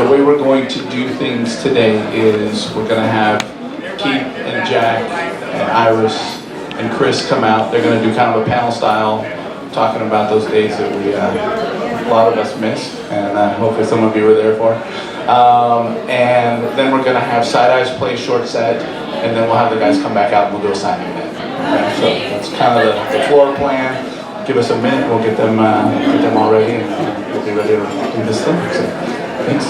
the way we're going to do things today is we're going to have Keith and Jack and Iris and Chris come out. They're going to do kind of a panel style, talking about those days that a lot of us miss, and hopefully some of you were there for. And then we're going to have Side Eyes play short set, and then we'll have the guys come back out and we'll do a signing event. Okay, so that's kind of the floor plan. Give us a minute, we'll get them all ready, and we'll be ready to do this thing. So, thanks.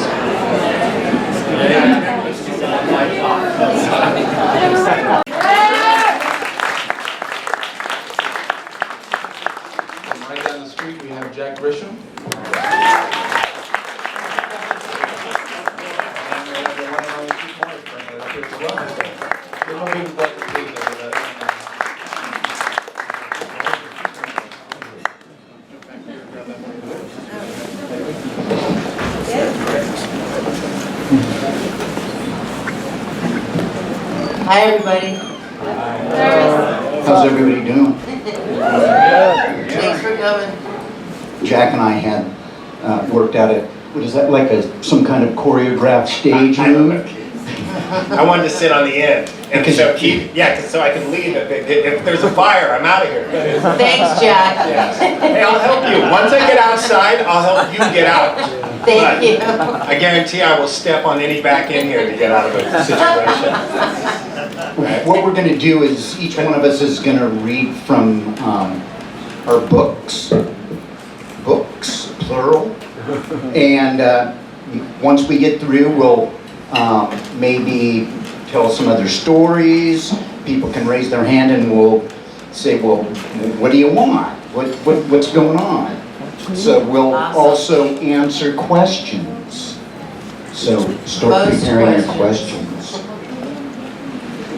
Right down the street we have Jack Grisham. Hi, everybody. How's everybody doing? Thanks for coming. Jack and I had worked out what is that, like some kind of choreographed stage move? I wanted to sit on the end, and so so I can leave. If there's a fire, I'm out of here. Thanks, Jack. Yes. Hey, I'll help you. Once I get outside, I'll help you get out. Thank you. I guarantee I will step on any back in here to get out of a situation. What we're going to do is each one of us is going to read from our books, plural, and once we get through, we'll maybe tell some other stories. People can raise their hand and we'll say, well, what do you want? What's going on? So we'll also answer questions. So start preparing your questions.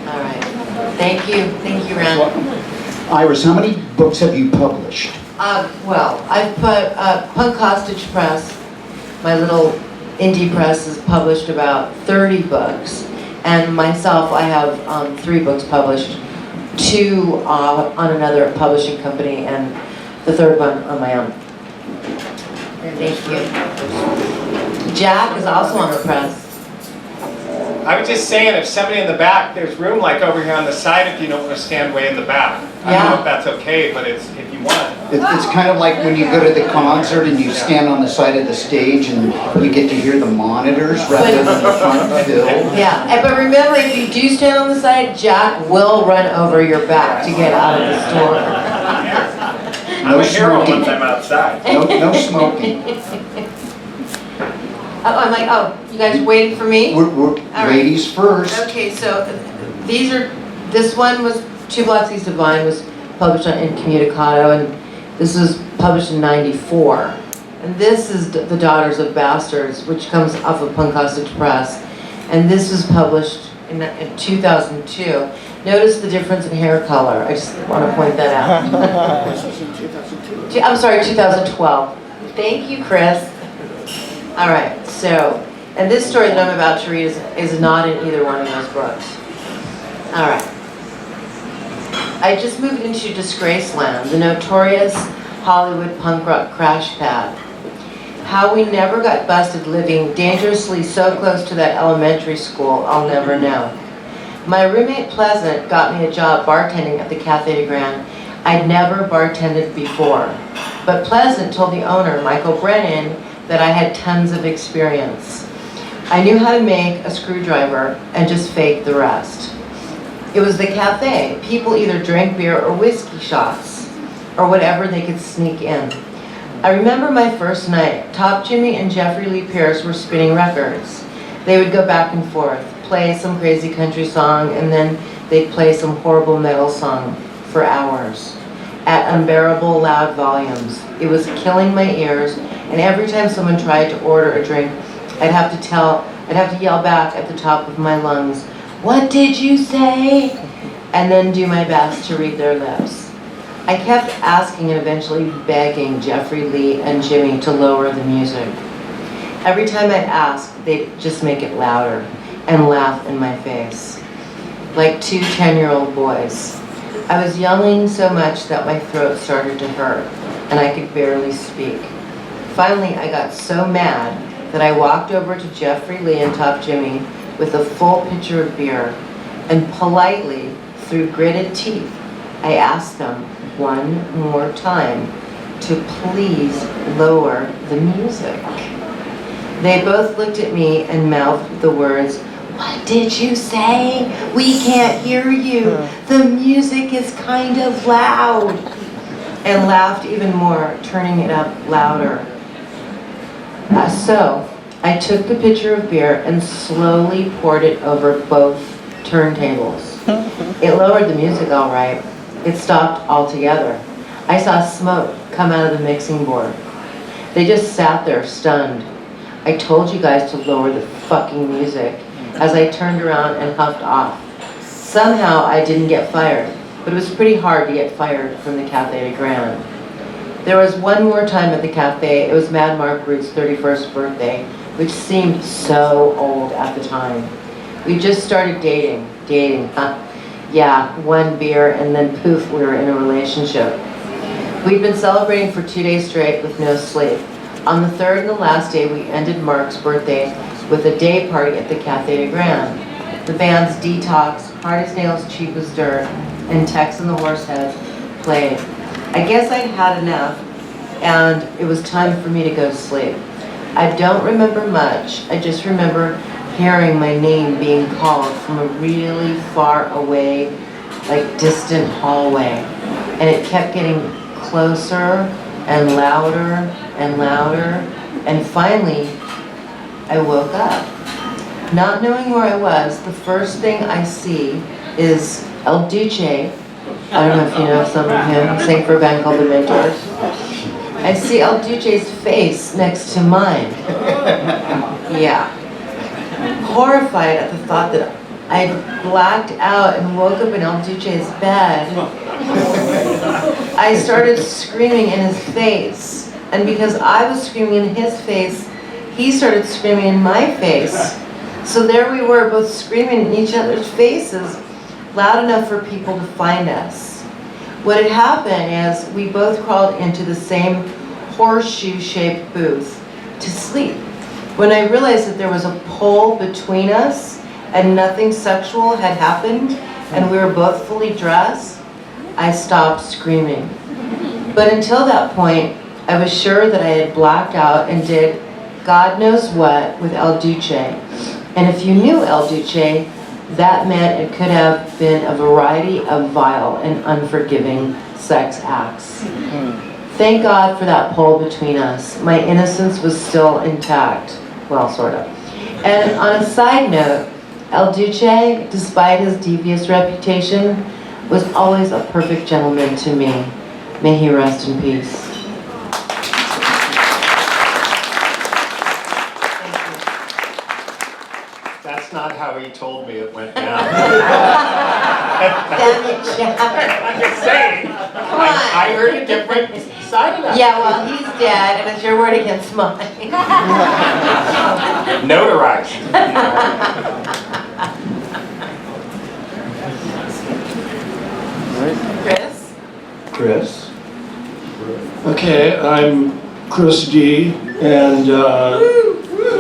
All right. Thank you, Ron. Iris, how many books have you published? Well, I've put Punk Hostage Press, my little indie press, has published about 30 books. And myself, I have 3 books published, 2 on another publishing company, and the 3rd one on my own. Thank you. Jack is also on the press. I was just saying, if somebody in the back, there's room like over here on the side if you don't want to stand way in the back. I don't know if that's okay, but it's if you want. It's kind of like when you go to the concert and you stand on the side of the stage and you get to hear the monitors rather than the front fill. Yeah, but remember, if you do stand on the side, Jack will run over your back to get out of the store. I'm a hero once I'm outside. No smoking. Oh, I'm like, oh, you guys waiting for me? We're ladies first. Okay, so this one was 2 Blocks East of Vine, was published in Communicado, and this was published in '94. And this is The Daughters of Bastards, which comes off of Punk Hostage Press. And this was published in 2002. Notice the difference in hair color. I just want to point that out. This was in 2002. I'm sorry, 2012. Thank you, Chris. All right, so, and this story that I'm about to read is not in either one of those books. All right. I just moved into Disgraceland, the notorious Hollywood punk rock crash pad. How we never got busted living dangerously so close to that elementary school, I'll never know. My roommate Pleasant got me a job bartending at the Café de Grand. I'd never bartended before, but Pleasant told the owner, Michael Brennan, that I had tons of experience. I knew how to make a screwdriver and just fake the rest. It was the cafe. People either drank beer or whiskey shots, or whatever they could sneak in. I remember my first night. Top Jimmy and Jeffrey Lee Pierce were spinning records. They would go back and forth, play some crazy country song, and then they'd play some horrible metal song for hours at unbearable loud volumes. It was killing my ears, and every time someone tried to order a drink, I'd have to yell back at the top of my lungs, "What did you say?" and then do my best to read their lips. I kept asking and eventually begging Jeffrey Lee and Jimmy to lower the music. Every time I'd ask, they'd just make it louder and laugh in my face, like 2 10-year-old boys. I was yelling so much that my throat started to hurt, and I could barely speak. Finally, I got so mad that I walked over to Jeffrey Lee and Top Jimmy with a full pitcher of beer, and politely, through gritted teeth, I asked them one more time to please lower the music. They both looked at me and mouthed the words, "What did you say? We can't hear you. The music is kind of loud." And laughed even more, turning it up louder. So I took the pitcher of beer and slowly poured it over both turntables. It lowered the music all right. It stopped altogether. I saw smoke come out of the mixing board. They just sat there stunned. "I told you guys to lower the fucking music," as I turned around and huffed off. Somehow I didn't get fired, but it was pretty hard to get fired from the Café de Grand. There was one more time at the cafe. It was Mad Mark Root's 31st birthday, which seemed so old at the time. We just started dating, huh? Yeah, one beer and then poof, we were in a relationship. We'd been celebrating for 2 days straight with no sleep. On the third and the last day, we ended Mark's birthday with a day party at the Café de Grand. The bands Detox, Hard as Nails, Cheap as Dirt, and Tex and the Horseheads played. I guess I'd had enough, and it was time for me to go to sleep. I don't remember much. I just remember hearing my name being called from a really far away, like distant hallway. And it kept getting closer and louder and louder. And finally, I woke up. Not knowing where I was, the first thing I see is El Duce. I don't know if you know some of him, sang for a band called The Mentors. I see El Duce's face next to mine. Yeah. Horrified at the thought that I blacked out and woke up in El Duce's bed, I started screaming in his face. And because I was screaming in his face, he started screaming in my face. So there we were, both screaming in each other's faces, loud enough for people to find us. What had happened is we both crawled into the same horseshoe-shaped booth to sleep. When I realized that there was a pole between us and nothing sexual had happened and we were both fully dressed, I stopped screaming. But until that point, I was sure that I had blacked out and did God knows what with El Duce. And if you knew El Duce, that meant it could have been a variety of vile and unforgiving sex acts. Thank God for that pole between us. My innocence was still intact. Well, sort of. And on a side note, El Duce, despite his devious reputation, was always a perfect gentleman to me. May he rest in peace. That's not how he told me it went down. Damn it, Jack. I'm just saying. Come on. I heard a different side of that. Yeah, well, he's dead, and it's your word against mine. Notarized. Chris? Chris? Okay, I'm Chris D, and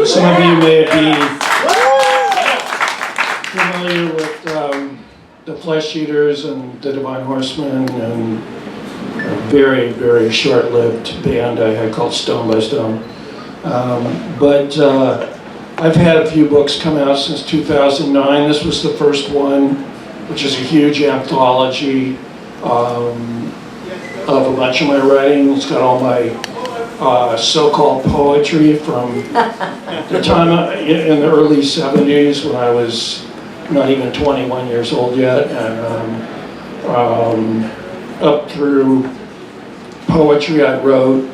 some of you may be familiar with the Flesh Eaters and the Divine Horsemen and a very, very short-lived band I had called Stone by Stone. But I've had a few books come out since 2009. This was the first one, which is a huge anthology of a bunch of my writing. It's got all my so-called poetry from the time in the early 70s when I was not even 21 years old yet, and up through poetry I wrote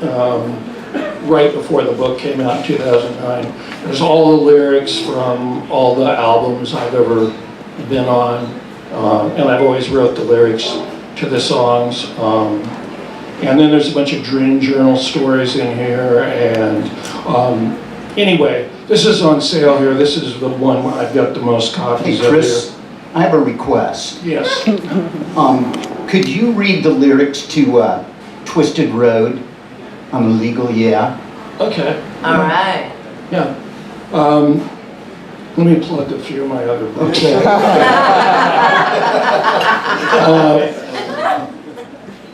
right before the book came out in 2009. There's all the lyrics from all the albums I've ever been on, and I've always wrote the lyrics to the songs. And then there's a bunch of dream journal stories in here, and anyway, this is on sale here. This is the one where I've got the most copies Hey, Chris, I have a request. Yes. Could you read the lyrics to Twisted Road? I'm illegal, yeah. Okay. All right. Yeah. Let me plug a few of my other books.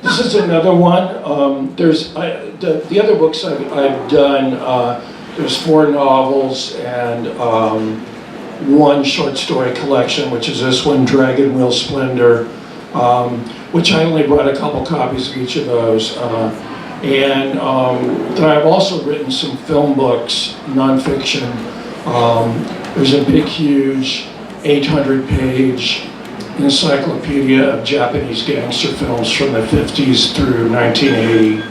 This is another one. The other books I've done, there's 4 novels and 1 short story collection, which is this one, Dragon Wheel Splendor, which I only brought a couple copies of each of those. Then I've also written some film books, nonfiction. There's a big, huge 800-page encyclopedia of Japanese gangster films from the 50s through 1980.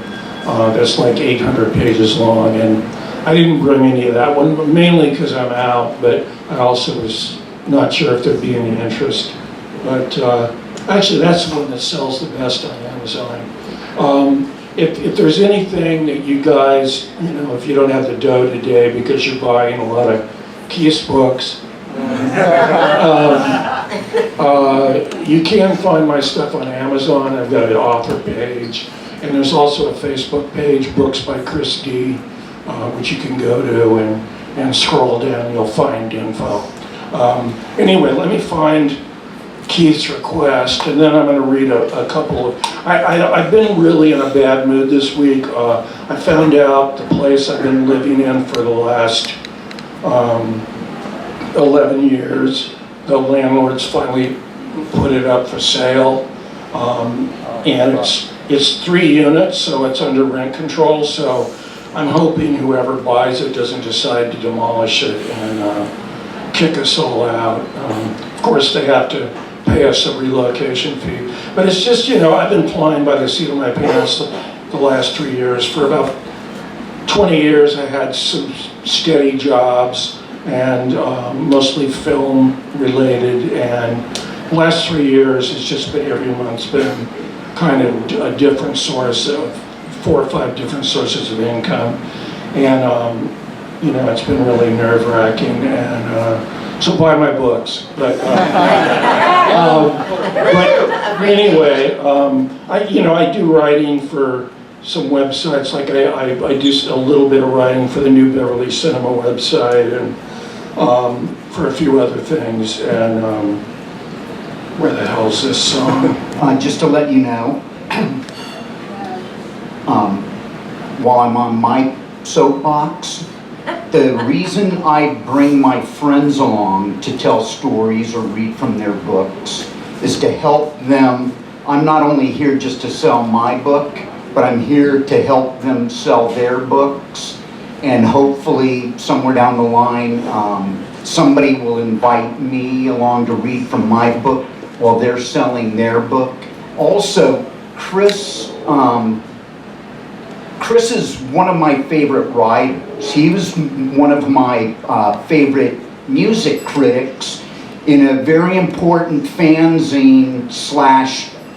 That's like 800 pages long, and I didn't bring any of that one, mainly because I'm out, but I also was not sure if there'd be any interest. But actually, that's the one that sells the best on Amazon. If there's anything that you guys, if you don't have the dough today because you're buying a lot of Keith's books, you can find my stuff on Amazon. I've got an author page, and there's also a Facebook page, Books by Chris D, which you can go to and scroll down and you'll find info. Anyway, let me find Keith's request, and then I'm going to read a couple of... I've been really in a bad mood this week. I found out the place I've been living in for the last 11 years, the landlord's finally put it up for sale, and it's 3 units, so it's under rent control, so I'm hoping whoever buys it doesn't decide to demolish it and kick us all out. Of course, they have to pay us a relocation fee, but it's just, I've been flying by the seat of my pants the last 3 years. For about 20 years, I had some steady jobs, and mostly film related, and the last 3 years it's just been, every month's been kind of a different source of 4 or 5 different sources of income, and it's been really nerve-wracking, and so buy my books. But anyway, I do writing for some websites, like I do a little bit of writing for the New Beverly Cinema website, and for a few other things, and where the hell's this song? Just to let you know, while I'm on my soapbox, the reason I bring my friends along to tell stories or read from their books is to help them. I'm not only here just to sell my book, but I'm here to help them sell their books, and hopefully somewhere down the line somebody will invite me along to read from my book while they're selling their book. Also, Chris is one of my favorite writers. He was one of my favorite music critics in a very important fanzine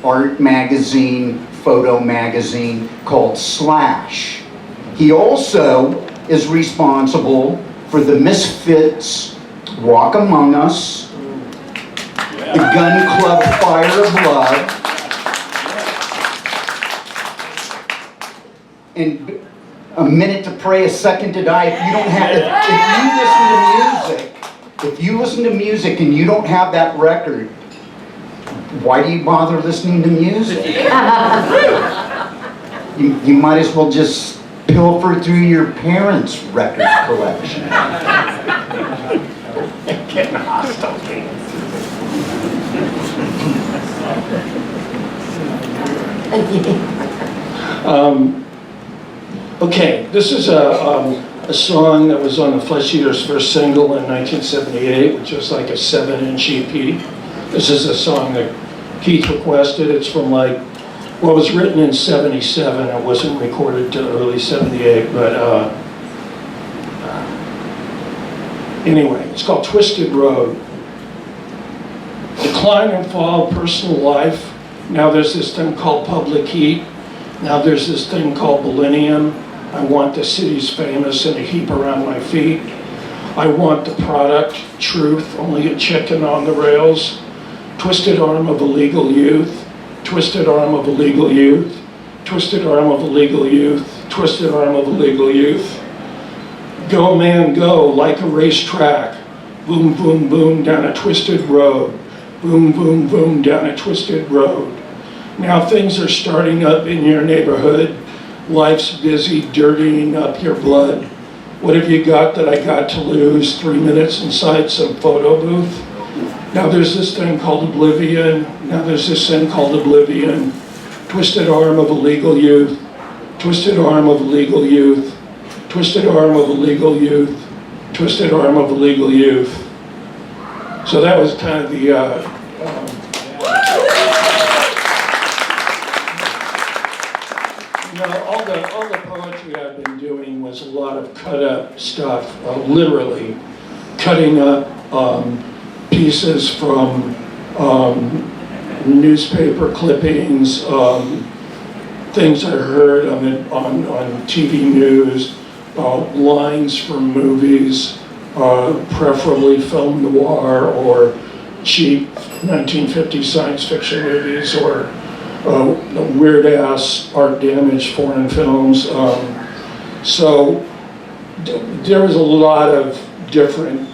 / art magazine, photo magazine called Slash. He also is responsible for the Misfits' Walk Among Us, the Gun Club Fire of Love, and A Minute to Pray, A Second to Die. If you don't have, if you listen to music and you don't have that record, why do you bother listening to music? You might as well just pilfer through your parents' record collection. Getting hostile. Okay, this is a song that was on the Flesh Eaters' first single in 1978, which was like a 7-inch EP. This is a song that Keith requested. It's from it was written in 77. It wasn't recorded till early 78, but anyway, it's called Twisted Road. Decline and fall of personal life. Now there's this thing called public heat. Now there's this thing called millennium. I want the city's famous in a heap around my feet. I want the product, truth, only a chicken on the rails. Twisted arm of illegal youth. Twisted arm of illegal youth. Twisted arm of illegal youth. Twisted arm of illegal youth. Go man go, like a racetrack. Boom, boom, boom, down a twisted road. Boom, boom, boom, down a twisted road. Now things are starting up in your neighborhood. Life's busy dirtying up your blood. What have you got that I got to lose? 3 minutes inside some photo booth? Now there's this thing called oblivion. Now there's this thing called oblivion. Twisted arm of illegal youth. Twisted arm of illegal youth. Twisted arm of illegal youth. Twisted arm of illegal youth. So that was kind of the, all the poetry I've been doing was a lot of cut up stuff, literally cutting up pieces from newspaper clippings, things I heard on TV news, lines from movies, preferably film noir or cheap 1950 science fiction movies, or weird-ass art damaged foreign films. So there was a lot of different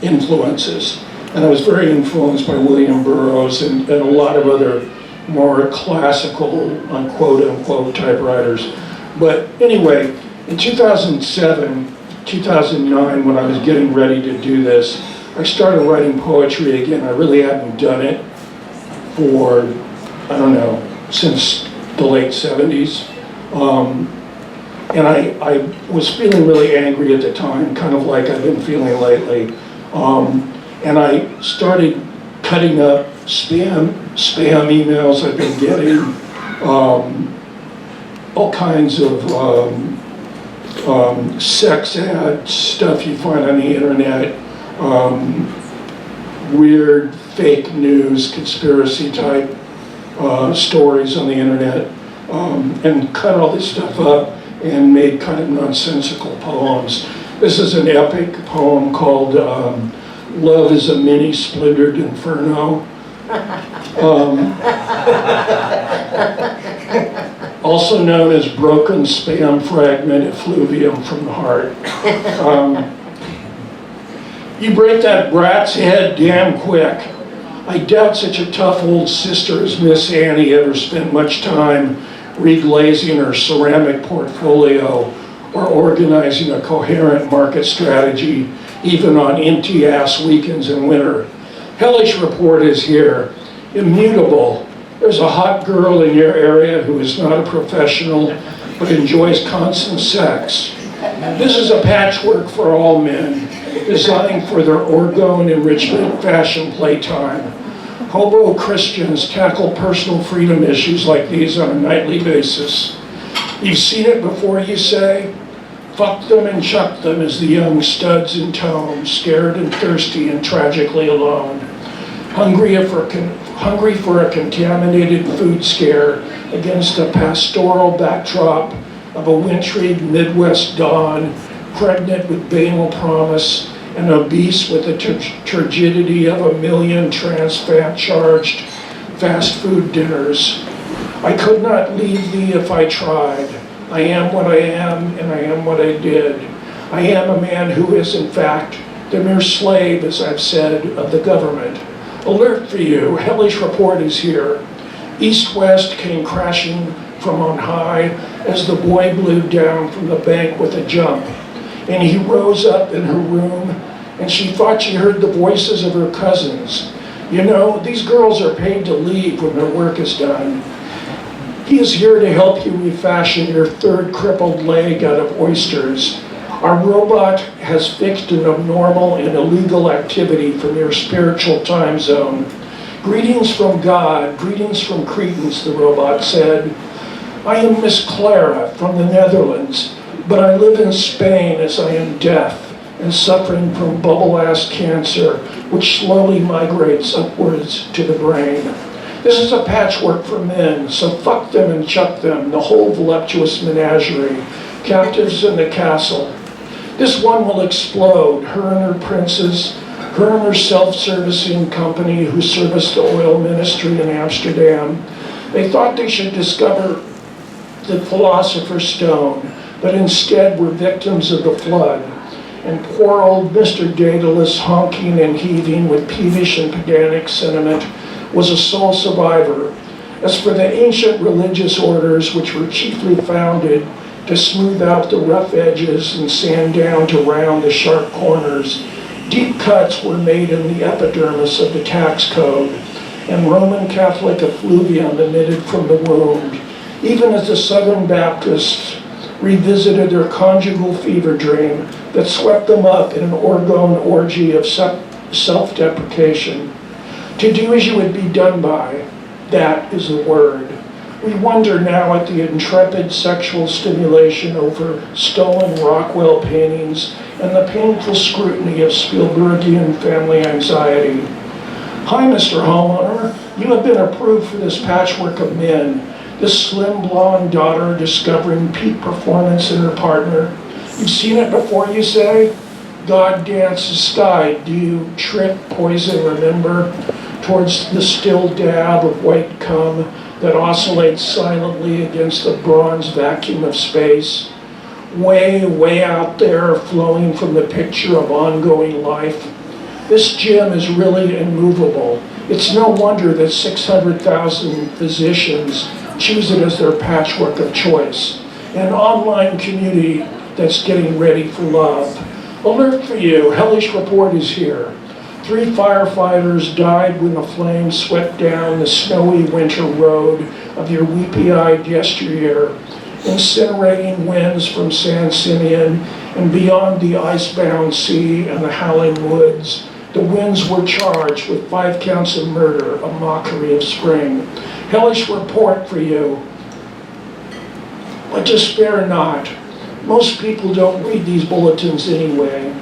influences, and I was very influenced by William Burroughs and a lot of other more classical, quote-unquote typewriters. But anyway, in 2007, 2009, when I was getting ready to do this, I started writing poetry again. I really hadn't done it for, I don't know, since the late 70s. And I was feeling really angry at the time, kind of like I've been feeling lately. And I started cutting up spam emails I've been getting, all kinds of sex ad stuff you find on the internet, weird fake news, conspiracy type stories on the internet, and cut all this stuff up and made kind of nonsensical poems. This is an epic poem called Love is a Mini Splintered Inferno. Also known as Broken Spam Fragment Effluvium from the Heart. You break that brat's head damn quick. I doubt such a tough old sister as Miss Annie ever spent much time reglazing her ceramic portfolio or organizing a coherent market strategy, even on empty-ass weekends in winter. Hellish Report is here, immutable. There's a hot girl in your area who is not a professional, but enjoys constant sex. This is a patchwork for all men, designed for their orgone enrichment fashion playtime. Hobo Christians tackle personal freedom issues like these on a nightly basis. You've seen it before, you say? Fuck them and chuck them as the young studs intone, scared and thirsty and tragically alone. Hungry for a contaminated food scare against a pastoral backdrop of a wintry Midwest dawn, pregnant with banal promise and obese with the turgidity of 1 million trans-fat-charged fast food dinners. I could not leave thee if I tried. I am what I am, and I am what I did. I am a man who is, in fact, the mere slave, as I've said, of the government. Alert for you, Hellish Report is here. East-west came crashing from on high as the boy blew down from the bank with a jump. And he rose up in her room, and she thought she heard the voices of her cousins. You know, these girls are paid to leave when their work is done. He is here to help you refashion your third crippled leg out of oysters. Our robot has fixed an abnormal and illegal activity from your spiritual time zone. Greetings from God, greetings from Cretans, the robot said. I am Miss Clara from the Netherlands, but I live in Spain as I am deaf and suffering from bubble-ass cancer, which slowly migrates upwards to the brain. This is a patchwork for men, so fuck them and chuck them, the whole voluptuous menagerie, captives in the castle. This one will explode, her and her princes, her and her self-servicing company who serviced the oil ministry in Amsterdam. They thought they should discover the Philosopher's Stone, but instead were victims of the flood. and poor old Mr. Daedalus, honking and heaving with peevish and pedantic sentiment, was a sole survivor. As for the ancient religious orders, which were chiefly founded to smooth out the rough edges and sand down to round the sharp corners, deep cuts were made in the epidermis of the tax code, and Roman Catholic effluvium emitted from the wound, even as the Southern Baptists revisited their conjugal fever dream that swept them up in an orgone orgy of self-deprecation. To do as you would be done by, that is the word. We wonder now at the intrepid sexual stimulation over stolen Rockwell paintings and the painful scrutiny of Spielbergian family anxiety. Hi, Mr. Homeowner. You have been approved for this patchwork of men, this slim blonde daughter discovering peak performance in her partner. You've seen it before, you say? God dances sky. Do you trip, poison, remember? Towards the still dab of white cum that oscillates silently against the bronze vacuum of space. Way, way out there, flowing from the picture of ongoing life. This gem is really immovable. It's no wonder that 600,000 physicians choose it as their patchwork of choice. An online community that's getting ready for love. Alert for you, hellish report is here. 3 firefighters died when the flames swept down the snowy winter road of your weepy-eyed yesteryear, incinerating winds from San Simeon and beyond the icebound sea and the howling woods. The winds were charged with 5 counts of murder, a mockery of spring. Hellish report for you. But despair not. Most people don't read these bulletins anyway.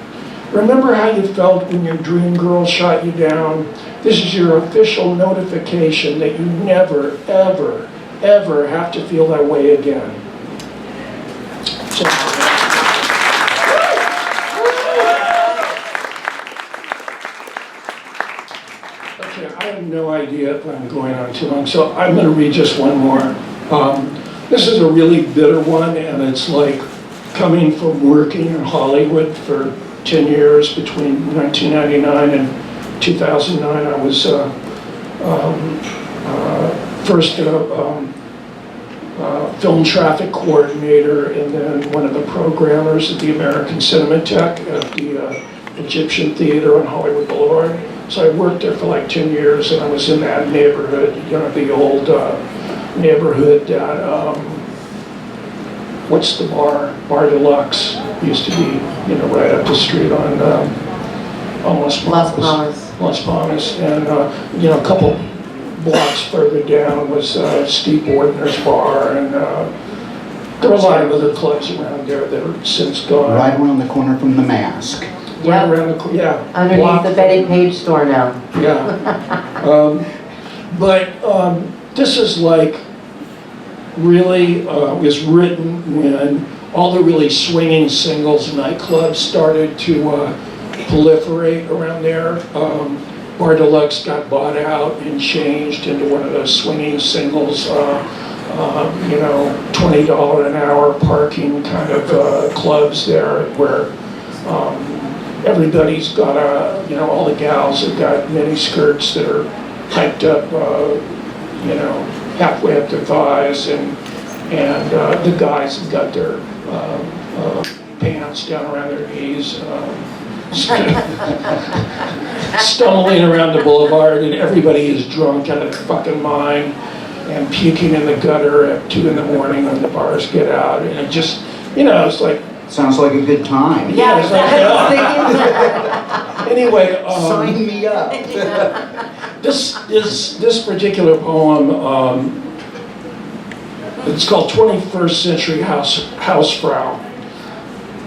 Remember how you felt when your dream girl shot you down? This is your official notification that you never, ever, ever have to feel that way again. Okay, I have no idea if I'm going on too long, so I'm going to read just one more. This is a really bitter one, and it's like coming from working in Hollywood for 10 years between 1999 and 2009. I was first film traffic coordinator and then one of the programmers at the American Cinematheque at the Egyptian Theater on Hollywood Boulevard. So I worked there for like 10 years, and I was in that neighborhood, you know, the old neighborhood that, what's the bar? Bar Deluxe used to be, you know, right up the street on Las Palmas. And, you know, a couple blocks further down was Steve Wardner's bar, and there were a lot of other clubs around there that are since gone. Right around the corner from the Mask. Right around the, yeah. Underneath the Betty Page store now. Yeah. But this is like really was written when all the really swinging singles nightclubs started to proliferate around there. Bar Deluxe got bought out and changed into one of those swinging singles, you know, $20 an hour parking kind of clubs there where everybody's got you know, all the gals have got mini skirts that are hiked up, you know, halfway up their thighs, and the guys have got their pants down around their knees, stumbling around the boulevard, and everybody is drunk out of their fucking mind and puking in the gutter at 2 in the morning when the bars get out, and it just, you know, it's like, Sounds like a good time. yeah, it's like, yeah. Anyway, Sign me up. this particular poem, it's called 21st Century Hausfrau.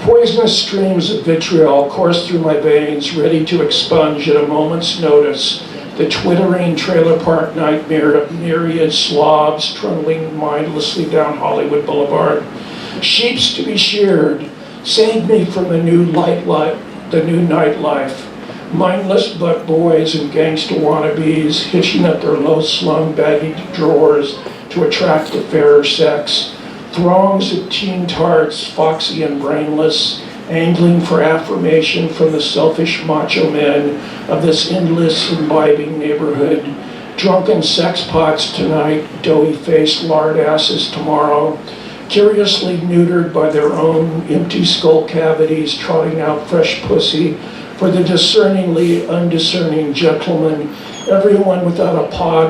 Poisonous streams of vitriol course through my veins, ready to expunge at a moment's notice the twittering trailer park nightmare of myriad slobs trundling mindlessly down Hollywood Boulevard. Sheeps to be sheared, save me from the new nightlife. Mindless butt boys and gangster wannabes hitching up their low-slung baggy drawers to attract the fairer sex. Throngs of teen tarts, foxy and brainless, angling for affirmation from the selfish macho men of this endless imbibing neighborhood. Drunken sex pots tonight, doughy-faced lard asses tomorrow, curiously neutered by their own empty skull cavities, trotting out fresh pussy for the discerningly undiscerning gentleman, everyone without a pot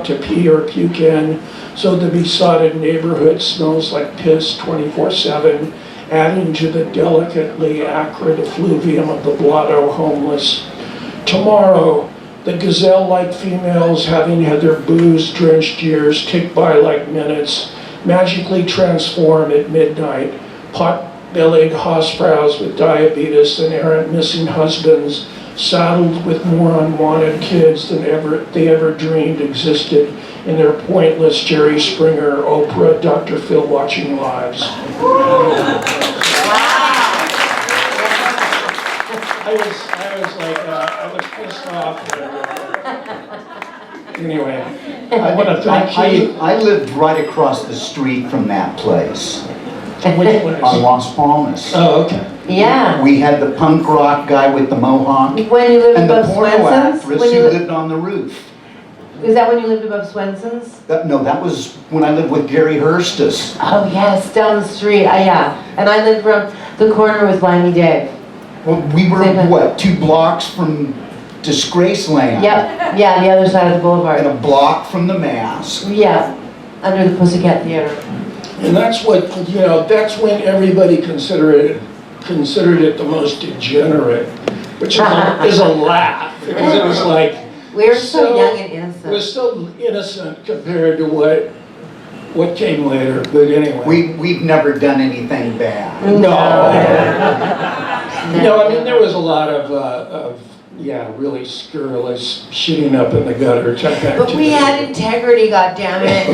to pee or puke in, so the besotted neighborhood smells like piss 24/7, adding to the delicately acrid effluvium of the blotto homeless. Tomorrow, the gazelle-like females, having had their booze-drenched years tick by like minutes, magically transform at midnight, pot-bellied housefrows with diabetes and errant missing husbands, saddled with more unwanted kids than they ever dreamed existed in their pointless Jerry Springer, Oprah, Dr. Phil watching lives. I was pissed off. Anyway, I want to thank you. I lived right across the street from that place Which one on is? Las Palmas. Oh, okay. Yeah. We had the punk rock guy with the mohawk When you lived and the above porno Swenson's? actress When who you lived on the roof. Is that when you lived above Swenson's? No, that was when I lived with Gary Hurstis. Oh yes, down the street. Yeah. And I lived around the corner with Limey Dave. Well, we were, Same time. what, 2 blocks from Disgrace Land? Yep. Yeah, the other side of the And boulevard. a block from the Mask. Yeah, under the Pussycat Theater. And that's what, that's when everybody considered it the most degenerate, which is a laugh, because it was like, We were so young and it innocent. was so innocent compared to what came later, but anyway. We've never done anything bad. No, I mean, there was a lot of really scurrilous shitting up in the gutter type activity. But we had integrity, goddammit.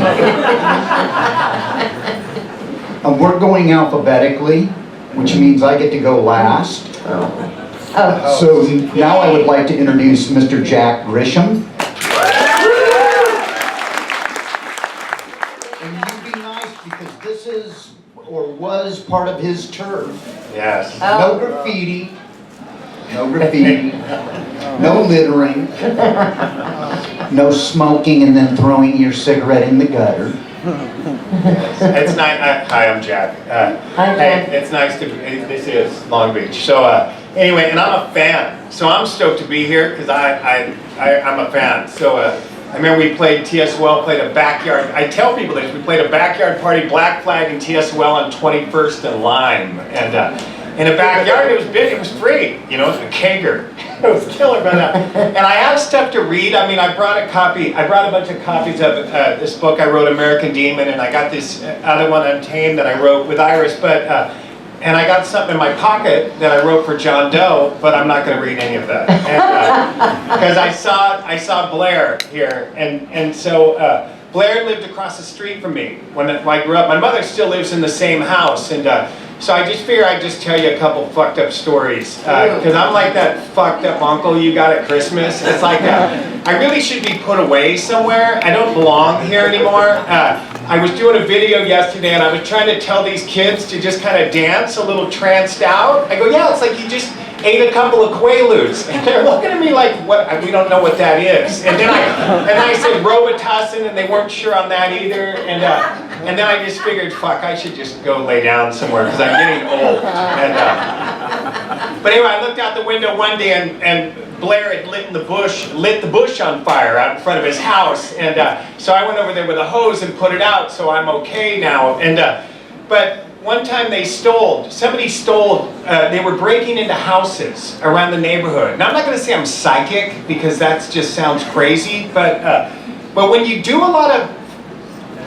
And we're going alphabetically, which means I get to go last. Oh. So now I would like to introduce Mr. Jack Grisham. And you be nice because this is, or was part of his turf. Yes. No graffiti, no littering, no smoking and then throwing your cigarette in the gutter. It's nice. Hi, I'm Jack. Hi, Jack. It's nice to be. This is Long Beach. So anyway, and I'm a fan. So I'm stoked to be here because I'm a fan. So I remember we played TSOL, played a backyard. I tell people this. We played a backyard party, Black Flag and TSOL on 21st and Lime, and in a backyard. It was big. It was free. It was a kegger. It was killer. But and I have stuff to read. I mean, I brought a copy. I brought a bunch of copies of this book I wrote, American Demon, and I got this other one, Untamed, that I wrote with Iris. But and I got something in my pocket that I wrote for John Doe, but I'm not going to read any of that because I saw Blair here, and so Blair lived across the street from me when I grew up. My mother still lives in the same house, and so I just figured I'd just tell you a couple fucked up stories because I'm like that fucked up uncle you got at Christmas. It's like I really should be put away somewhere. I don't belong here anymore. I was doing a video yesterday and I was trying to tell these kids to just kind of dance a little tranced out. I go, yeah, it's like you just ate a couple of Quaaludes. And they're looking at me like, what? We don't know what that is. And then I said Robitussin, and they weren't sure on that either. And then I just figured, fuck, I should just go lay down somewhere because I'm getting old. But anyway, I looked out the window one day and Blair had lit the bush on fire out in front of his house, and so I went over there with a hose and put it out, so I'm okay now. And but one time somebody stole, they were breaking into houses around the neighborhood. And I'm not going to say I'm psychic because that just sounds crazy, but when you do a lot of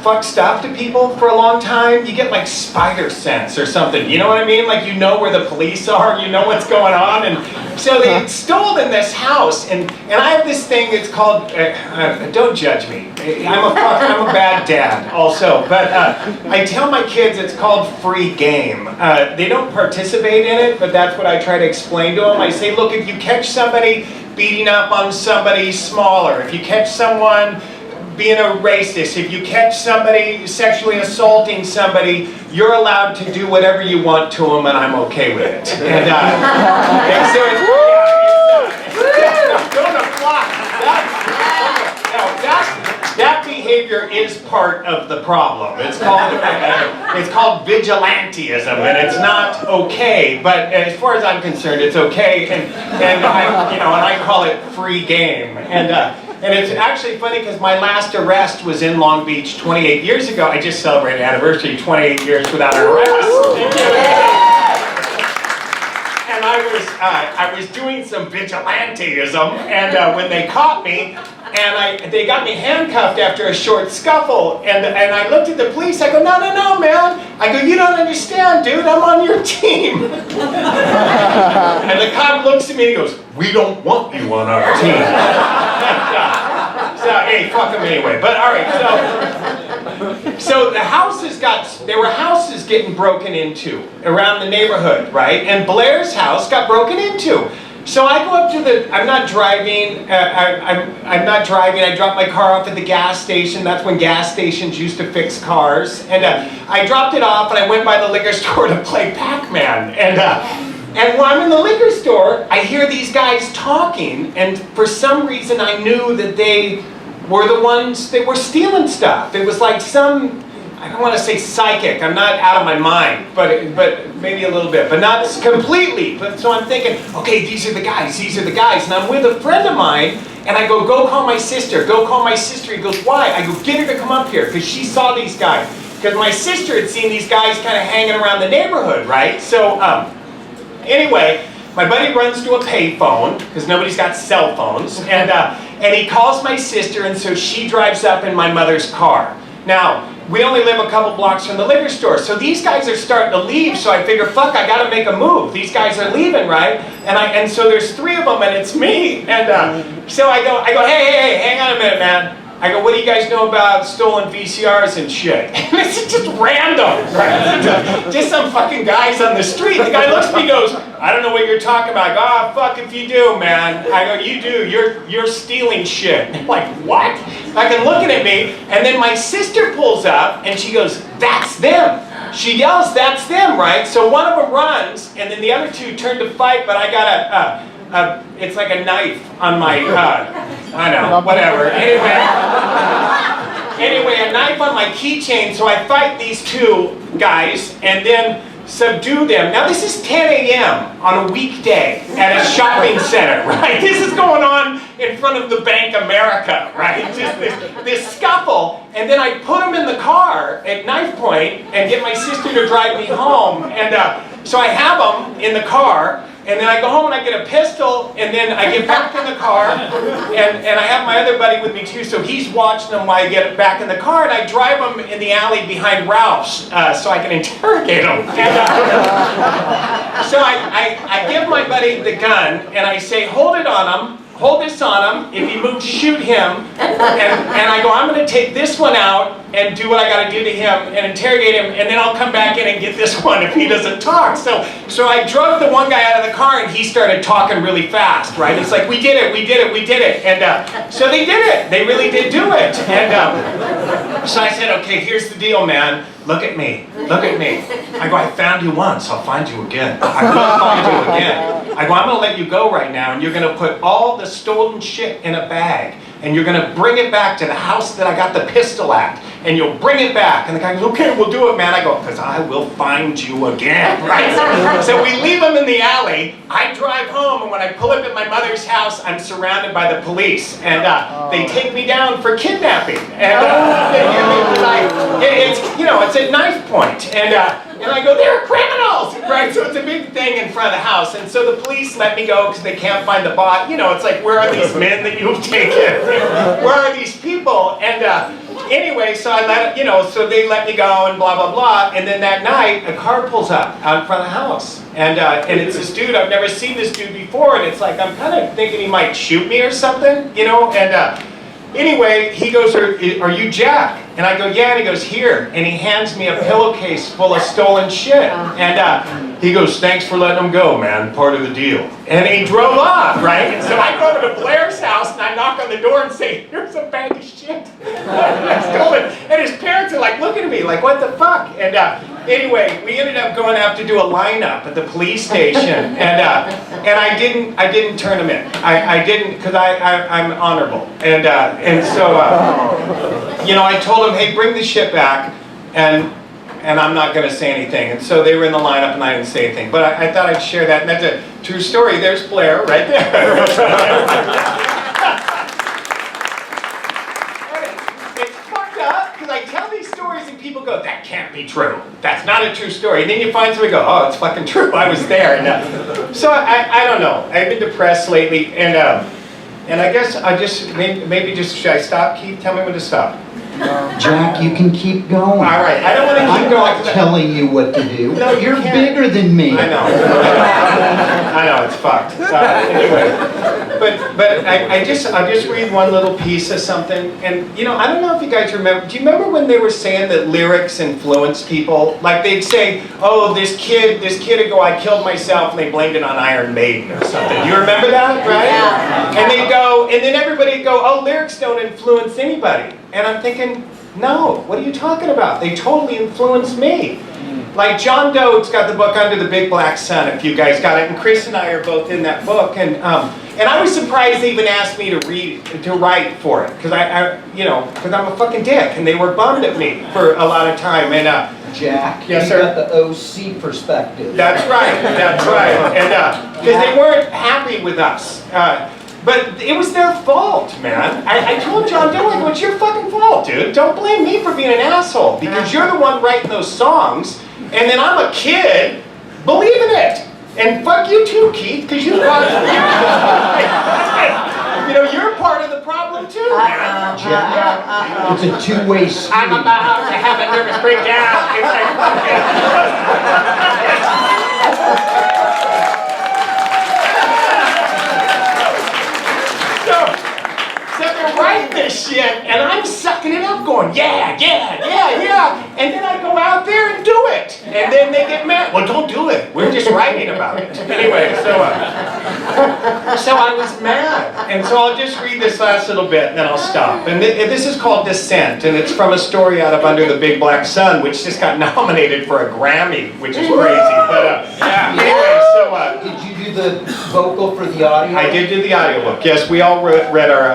fuck stuff to people for a long time, you get like spider sense or something, you know what I mean? Like you know where the police are, you know what's going on, and so they stole in this house, and I have this thing, it's called, don't judge me, I'm a bad dad also, but I tell my kids it's called free game. They don't participate in it, but that's what I try to explain to them. I say, look, if you catch somebody beating up on somebody smaller, if you catch someone being a racist. If you catch somebody sexually assaulting somebody, you're allowed to do whatever you want to them, and I'm okay with it. And so don't applaud. That behavior is part of the problem. It's called vigilantism, and it's not okay. But as far as I'm concerned, it's okay, and I call it free game. And it's actually funny because my last arrest was in Long Beach 28 years ago. I just celebrated anniversary, 28 years without an arrest. And I was doing some vigilantism, and when they caught me, and they got me handcuffed after a short scuffle, and I looked at the police. I go, no, man. I go, you don't understand, dude. I'm on your team. And the cop looks at me and he goes, we don't want you on our team. So hey, fuck them anyway. But all right, so there were houses getting broken into around the neighborhood, right? And Blair's house got broken into. So I go up to I'm not driving, I dropped my car off at the gas station. That's when gas stations used to fix cars. And I dropped it off and I went by the liquor store to play Pac-Man. And when I'm in the liquor store, I hear these guys talking, and for some reason I knew that they were the ones that were stealing stuff. It was like some, I don't want to say psychic, I'm not out of my mind, but maybe a little bit, but not completely. But so I'm thinking, okay, these are the guys, and I'm with a friend of mine, and I go call my sister, He goes, why? I go, get her to come up here, because she saw these guys. Because my sister had seen these guys kind of hanging around the neighborhood, right? So, anyway, my buddy runs to a payphone, because nobody's got cell phones, and he calls my sister, and so she drives up in my mother's car. Now, we only live a couple blocks from the liquor store, so these guys are starting to leave, so I figure, fuck, I gotta make a move. These guys are leaving, right? And so there's three of them, and it's me, and so I go, hey, hang on a minute, man. I go, what do you guys know about stolen VCRs and shit? And it's just random, right? Just some fucking guys on the street. The guy looks at me and goes, I don't know what you're talking about. I go, oh, fuck if you do, man. I go, you do. You're stealing shit. I'm like, what? Fucking looking at me. And then my sister pulls up and she goes, that's them. She yells, that's them, right? So one of them runs and then the other two turn to fight, but I got it's like a knife on my, I know, whatever. Anyway, a knife on my keychain, so I fight these two guys and then subdue them. Now this is 10 a.m. on a weekday at a shopping center, right? This is going on in front of the Bank America, right? Just this scuffle, and then I put them in the car at knife point and get my sister to drive me home. And so I have them in the car, and then I go home and I get a pistol, and then I get back in the car, and I have my other buddy with me too, so he's watching them while I get back in the car, and I drive them in the alley behind Ralph's so I can interrogate them. So I give my buddy the gun, and I say, hold it on him. Hold this on him. If he moves, shoot him. And I go, I'm going to take this one out and do what I got to do to him and interrogate him, and then I'll come back in and get this one if he doesn't talk. So I drug the one guy out of the car, and he started talking really fast, right? It's like, we did it. And so they did it. They really did do it. And so I said, okay, here's the deal, man. Look at me. I go, I found you once, I'll find you again. I will find you again. I go, I'm gonna let you go right now, and you're gonna put all the stolen shit in a bag, and you're gonna bring it back to the house that I got the pistol at, and you'll bring it back. And the guy goes, okay, we'll do it, man. I go, because I will find you again, right? So we leave him in the alley. I drive home, and when I pull up at my mother's house, I'm surrounded by the police, and they take me down for kidnapping. And it's at knife point, and I go, they're criminals, right? So it's a big thing in front of the house, and so the police let me go because they can't find the bot. It's like, where are these men that you've taken? Where are these people? And anyway, so so they let me go and blah, blah, blah. And then that night, a car pulls up out in front of the house. And it's this dude, I've never seen this dude before. And it's like, I'm kind of thinking he might shoot me or something, Anyway, he goes, are you Jack? And I go, yeah, and he goes, here. And he hands me a pillowcase full of stolen shit. And he goes, thanks for letting him go, man, part of the deal. And he drove off, right? And so I go over to Blair's house and I knock on the door and say, here's a bag of shit. Stolen. And his parents are like looking at me like, what the fuck? And anyway, we ended up going to have to do a lineup at the police station. And I didn't turn him in. I didn't, because I'm honorable. And so, you know, I told him, hey, bring the shit back, and I'm not going to say anything. And so they were in the lineup, and I didn't say anything. But I thought I'd share that, and that's a true story. There's Blair right there. It's fucked up, because I tell these stories, and people go, that can't be true. That's not a true story. And then you find somebody go, oh, it's fucking true. I was there. And so I don't know. I've been depressed lately, and I guess I just, maybe just, should I stop, Keith? Tell me when to stop. Jack, you can keep going. All right, I don't want to keep I'm going. not telling you what to do. No, you You're can't. bigger than me. I know. I know, it's fucked. Anyway, but I'll just read one little piece of something. And, you know, I don't know if you guys remember, do you remember when they were saying that lyrics influence people? Like they'd say, oh, this kid ago I killed myself, and they blamed it on Iron Maiden or something. Do you remember that, right? Yeah. And they'd go, and then everybody'd go, oh, lyrics don't influence anybody. And I'm thinking, no, what are you talking about? They totally influenced me. Like John Doe's got the book Under the Big Black Sun, if you guys got it, and Chris and I are both in that book. And I was surprised they even asked me to write for it, because because I'm a fucking dick, and they were bummed at me for a lot of time. And Jack, yes, you sir. got the OC perspective. That's right, and because they weren't happy with us. But it was their fault, man. I told John Doe, I go, it's your fucking fault, dude. Don't blame me for being an asshole, because you're the one writing those songs, and then I'm a kid believing it. And fuck you too, Keith, because you brought you know, you're part of the problem too, man. Jack, it's a two-way street. I'm about to have a nervous breakdown. It's like, So they're writing this shit, and I'm sucking it up going, yeah. And then I go out there and do it. And then they get mad. Well, don't do it. We're just writing about it. Anyway, so I was mad. And so I'll just read this last little bit, and then I'll stop. And this is called Descent, and it's from a story out of Under the Big Black Sun, which just got nominated for a Grammy, which is crazy. But anyway, so Did you do the vocal for the audio? I did do the audiobook. Yes, we all read our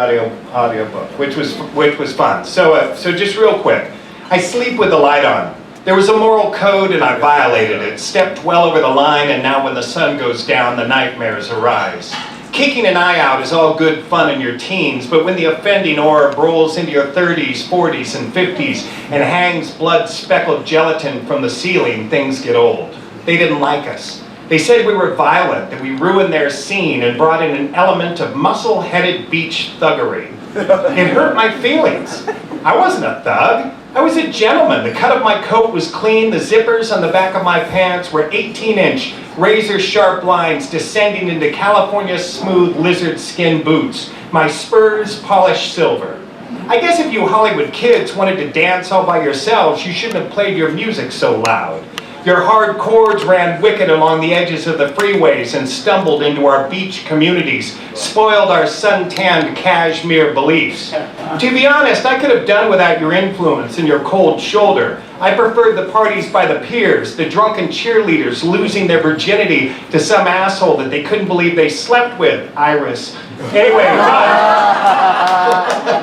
audiobook, which was fun. So just real quick, I sleep with the light on. There was a moral code and I violated it. Stepped well over the line, and now when the sun goes down, the nightmares arise. Kicking an eye out is all good fun in your teens, but when the offending orb rolls into your 30s, 40s, and 50s and hangs blood-speckled gelatin from the ceiling, things get old. They didn't like us. They said we were violent, that we ruined their scene and brought in an element of muscle-headed beach thuggery. It hurt my feelings. I wasn't a thug. I was a gentleman. The cut of my coat was clean. The zippers on the back of my pants were 18-inch, razor-sharp lines descending into California smooth lizard skin boots. My spurs polished silver. I guess if you Hollywood kids wanted to dance all by yourselves, you shouldn't have played your music so loud. Your hard chords ran wicked along the edges of the freeways and stumbled into our beach communities, spoiled our sun-tanned cashmere beliefs. To be honest, I could have done without your influence and your cold shoulder. I preferred the parties by the piers, the drunken cheerleaders losing their virginity to some asshole that they couldn't believe they slept with, Iris. Anyway,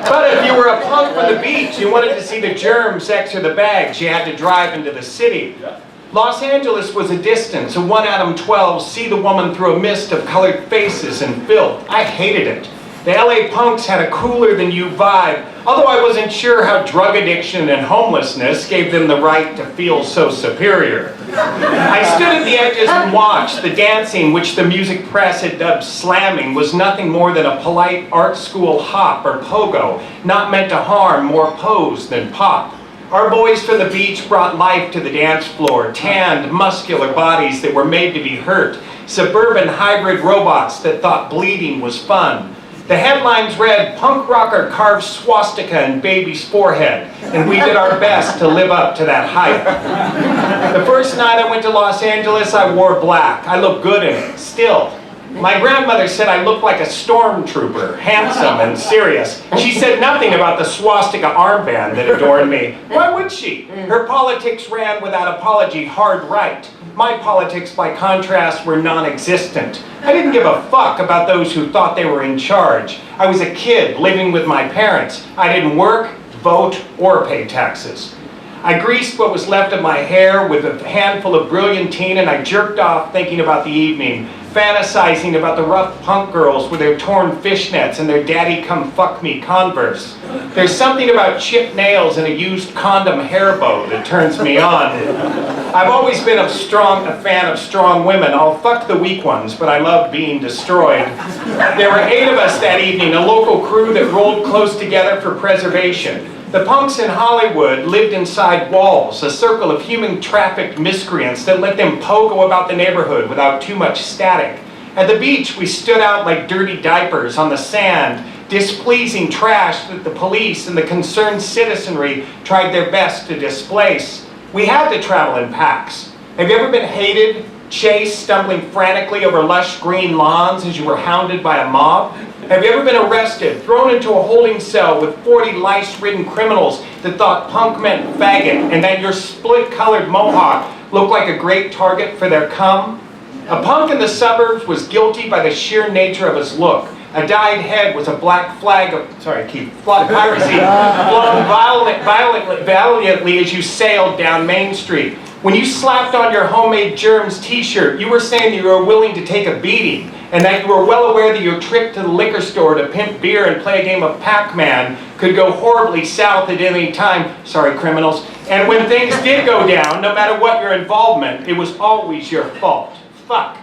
but if you were a punk from the beach, you wanted to see the germs, sex, or the bags, you had to drive into the city. Los Angeles was a distance, a 1 out of 12, see the woman through a mist of colored faces and filth. I hated it. The LA punks had a cooler than you vibe, although I wasn't sure how drug addiction and homelessness gave them the right to feel so superior. I stood at the edges and watched. The dancing, which the music press had dubbed slamming, was nothing more than a polite art school hop or pogo, not meant to harm, more pose than pop. Our boys from the beach brought life to the dance floor, tanned, muscular bodies that were made to be hurt, suburban hybrid robots that thought bleeding was fun. The headlines read, "Punk rocker carves swastika in baby's forehead," and we did our best to live up to that hype. The first night I went to Los Angeles, I wore black. I looked good in it, still. My grandmother said I looked like a stormtrooper, handsome and serious. She said nothing about the swastika armband that adorned me. Why would she? Her politics ran without apology hard right. My politics, by contrast, were non-existent. I didn't give a fuck about those who thought they were in charge. I was a kid living with my parents. I didn't work, vote, or pay taxes. I greased what was left of my hair with a handful of brilliantine, and I jerked off thinking about the evening, fantasizing about the rough punk girls with their torn fishnets and their daddy come fuck me Converse. There's something about chipped nails and a used condom hair bow that turns me on. I've always been a fan of strong women. I'll fuck the weak ones, but I love being destroyed. There were 8 of us that evening, a local crew that rolled close together for preservation. The punks in Hollywood lived inside walls, a circle of human-trafficked miscreants that let them pogo about the neighborhood without too much static. At the beach, we stood out like dirty diapers on the sand, displeasing trash that the police and the concerned citizenry tried their best to displace. We had to travel in packs. Have you ever been hated, chased, stumbling frantically over lush green lawns as you were hounded by a mob? Have you ever been arrested, thrown into a holding cell with 40 lice-ridden criminals that thought punk meant faggot and that your split-colored mohawk looked like a great target for their cum? A punk in the suburbs was guilty by the sheer nature of his look. A dyed head was a black flag of, piracy, blown valiantly as you sailed down Main Street. When you slapped on your homemade germs t-shirt, you were saying that you were willing to take a beating, and that you were well aware that your trip to the liquor store to pimp beer and play a game of Pac-Man could go horribly south at any time, sorry criminals, and when things did go down, no matter what your involvement, it was always your fault. Fuck.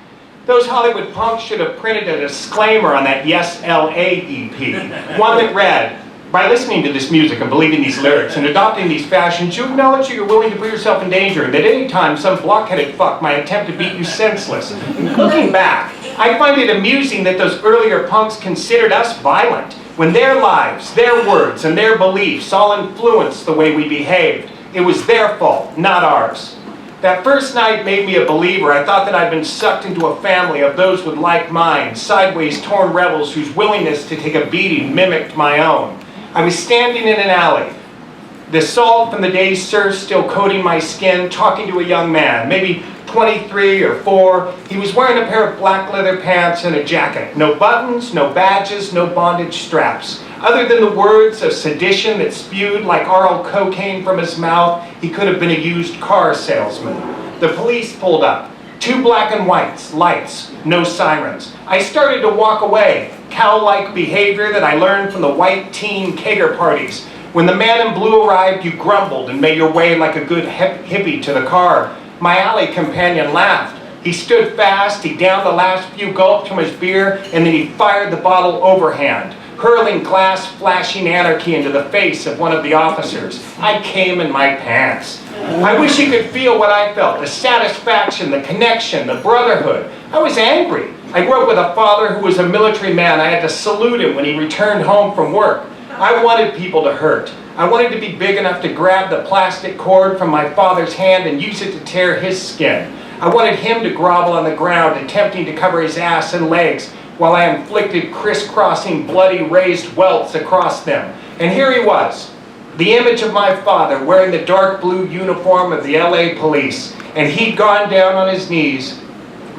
Those Hollywood punks should have printed a disclaimer on that Yes L.A. EP, one that read, "By listening to this music and believing these lyrics and adopting these fashions, you acknowledge that you're willing to put yourself in danger and that any time some blockheaded fuck might attempt to beat you senseless." Looking back, I find it amusing that those earlier punks considered us violent when their lives, their words, and their beliefs all influenced the way we behaved. It was their fault, not ours. That first night made me a believer. I thought that I'd been sucked into a family of those with like minds, sideways torn rebels whose willingness to take a beating mimicked my own. I was standing in an alley, the salt from the day's surf still coating my skin, talking to a young man, maybe 23 or 4. He was wearing a pair of black leather pants and a jacket. No buttons, no badges, no bondage straps. Other than the words of sedition that spewed like oral cocaine from his mouth, he could have been a used car salesman. The police pulled up. 2 black and whites, lights, no sirens. I started to walk away, cow-like behavior that I learned from the white teen kegger parties. When the man in blue arrived, you grumbled and made your way like a good hippie to the car. My alley companion laughed. He stood fast, he downed the last few gulps from his beer, and then he fired the bottle overhand, hurling glass flashing anarchy into the face of one of the officers. I came in my pants. I wish you could feel what I felt, the satisfaction, the connection, the brotherhood. I was angry. I grew up with a father who was a military man. I had to salute him when he returned home from work. I wanted people to hurt. I wanted to be big enough to grab the plastic cord from my father's hand and use it to tear his skin. I wanted him to grovel on the ground, attempting to cover his ass and legs, while I inflicted crisscrossing bloody raised welts across them. And here he was, the image of my father wearing the dark blue uniform of the LA police, and he'd gone down on his knees,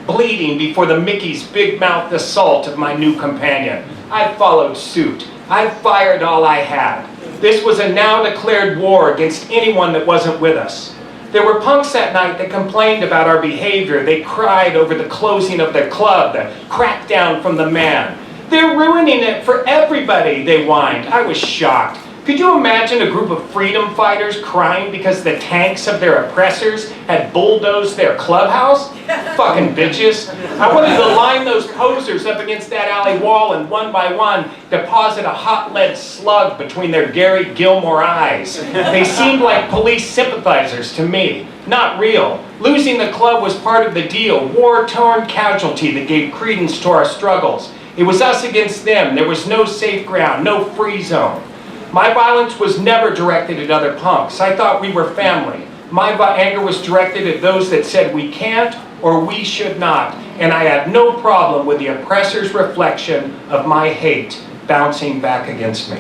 bleeding before the Mickey's big-mouthed assault of my new companion. I followed suit. I fired all I had. This was a now declared war against anyone that wasn't with us. There were punks that night that complained about our behavior. They cried over the closing of their club, the crackdown from the man. "They're ruining it for everybody," they whined. I was shocked. Could you imagine a group of freedom fighters crying because the tanks of their oppressors had bulldozed their clubhouse? Fucking bitches. I wanted to line those posers up against that alley wall and one by one deposit a hot lead slug between their Gary Gilmore eyes. They seemed like police sympathizers to me, not real. Losing the club was part of the deal, war-torn casualty that gave credence to our struggles. It was us against them. There was no safe ground, no free zone. My violence was never directed at other punks. I thought we were family. My anger was directed at those that said we can't or we should not. And I had no problem with the oppressor's reflection of my hate bouncing back against me.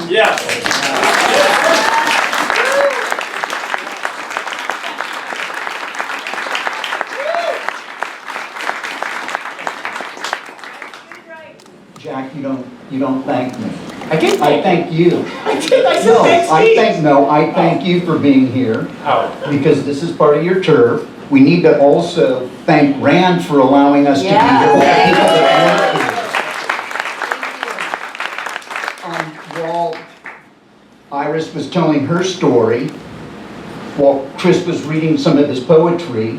Yes. Jack, you don't thank me. I did I thank you. I did. I said No, thanks, I thank you for being here, Oh. because this is part of your turf. We need to also thank Rand for allowing us to be here. While Iris was telling her story, while Chris was reading some of his poetry,